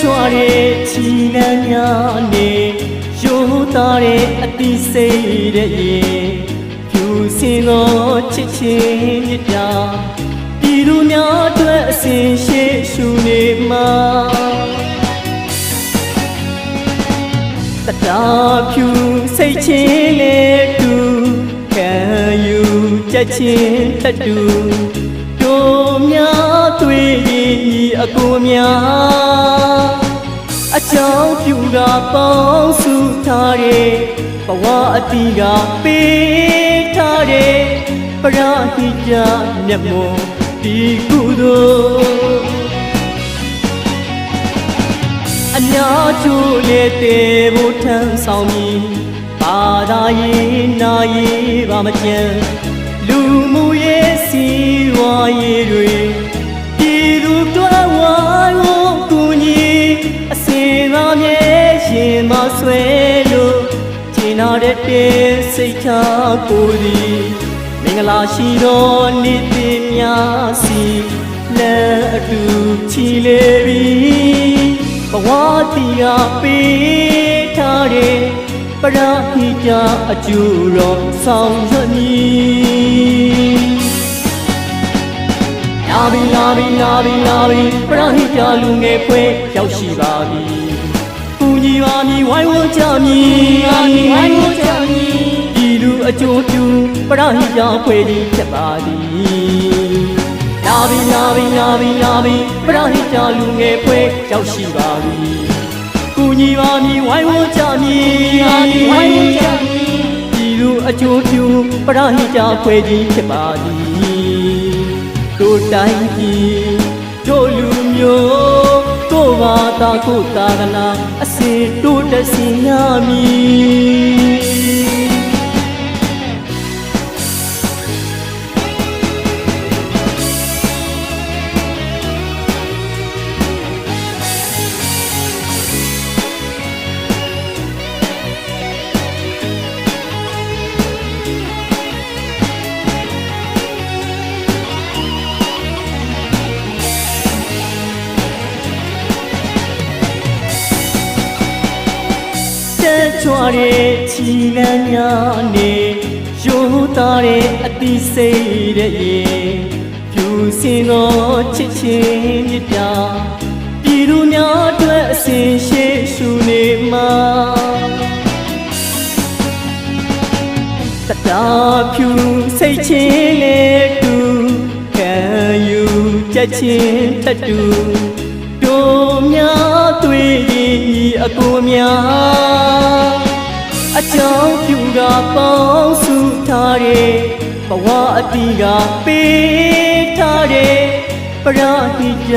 ကြွတဲ့ချီလန်းများနဲ့ရိုးသားတဲ့အတိစိတ်တဲ့ရေဖြူစင်သောချစ်ချင်းမြတ်တာပြည်သူများအတွက်အစဉ်ရှိရှုနေမှာတတာဖြူစိတ်ချင်းနဲ့တူခံယူချက်ချင်းထတူတို့များတွေ့ရင်အကိုများအကြောင်းပြုတာပေါင်းစုထားတဲ့ဘဝအတီးကပေးထားတဲ့ပရာဟိတမြတ်မောဒီကုသိုလ်အများကျိုးလေတဲ့ဘုထံဆောင်ပြီးပါသာရေးနာရေးပါမကျန်လူမှုရေးစီဝါရေးတွေပြည်သူတော်ဝါကိုကူညီအစင်သားမြဲရင်မဆွဲလို့ကျင်နာတဲ့စိတ်ထားကိုယ်ဒီမင်္ဂလာရှိသောနေ့တင်များစီလက်အတူချီလေပြီဘဝတီးကပေးထားတဲ့ပရာဟိတအကျိုးတော်ဆောင်ရွက်မည်လာပြီလာပြီလာပြီလာပြီပရာဟိတလူငယ်ဖွဲ့ရောက်ရှိပါပြီကူညီပါမည်ဝိုင်းဝန်းကြမည်ဝိုင်းဝန်းကြမည်ဒီလူအကျိုးပြုပရာဟိတဖွဲ့သည်ဖြစ်ပါသည်လာပြီလာပြီလာပြီလာပြီပရာဟိတလူငယ်ဖွဲ့ရောက်ရှိပါပြီကူညီပါမည်ဝိုင်းဝန်းကြမည်ဝိုင်းဝန်းကြမည်ဒီလူအကျိုးပြုပရာဟိတဖွဲ့သည်ဖြစ်ပါသည်တို့တိုင်းပြည်တို့လူမျိုးတို့ဘာသာကိုသာသနာအစဉ်တို့တဆင်ရမည်ကြွတဲ့ချီလန်းများနဲ့ရိုးသားတဲ့အတိစိတ်တဲ့ရေဖြူစင်သောချစ်ချင်းမြတ်တာပြည်သူများအတွက်အစဉ်ရှိရှုနေမှာတတာဖြူစိတ်ချင်းနဲ့တူခံယူချက်ချင်းထတူတို့များတွေ့ရင်အကိုများအကြောင်းပြုတာပေါင်းစုထားတဲ့ဘဝအတီးကပေးထားတဲ့ပရာဟိတ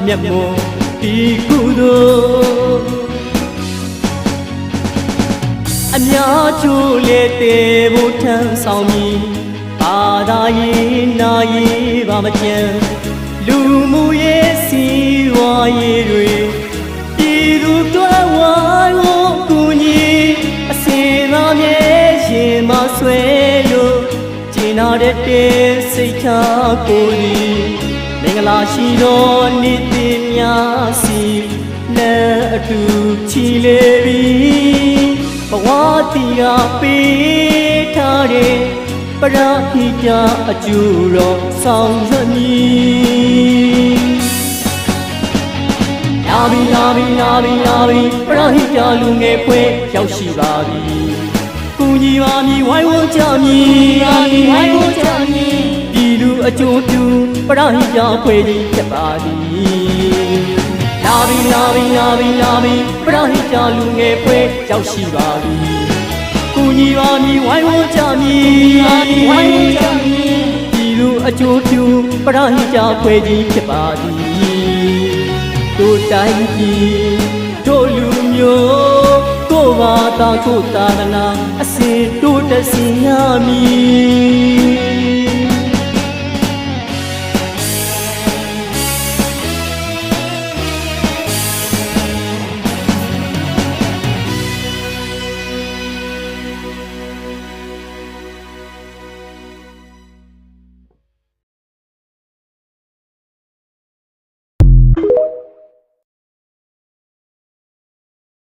မြတ်မောဒီကုသိုလ်အများကျိုးလေတဲ့ဘုထံဆောင်ပြီးပါသာရေးနာရေးပါမကျန်လူမှုရေးစီဝါရေးတွေပြည်သူတော်ဝါကိုကူညီအစင်သားမြဲရင်မဆွဲလို့ကျင်နာတဲ့စိတ်ထားကိုယ်ဒီမင်္ဂလာရှိသောနေ့တင်များစီလက်အတူချီလေပြီဘဝတီးကပေးထားတဲ့ပရာဟိတအကျိုးတော်ဆောင်ရွက်မည်လာပြီလာပြီလာပြီလာပြီပရာဟိတလူငယ်ဖွဲ့ရောက်ရှိပါပြီကူညီပါမည်ဝိုင်းဝန်းကြမည်ဝိုင်းဝန်းကြမည်ဒီလူအကျိုးပြုပရာဟိတဖွဲ့သည်ဖြစ်ပါသည်လာပြီလာပြီလာပြီလာပြီပရာဟိတလူငယ်ဖွဲ့ရောက်ရှိပါပြီကူညီပါမည်ဝိုင်းဝန်းကြမည်ဝိုင်းဝန်းကြမည်ဒီလူအကျိုးပြုပရာဟိတဖွဲ့သည်ဖြစ်ပါသည်တို့တိုင်းပြည်တို့လူမျိုးတို့ဘာသာကိုသာသနာအစဉ်တို့တဆင်ရမည်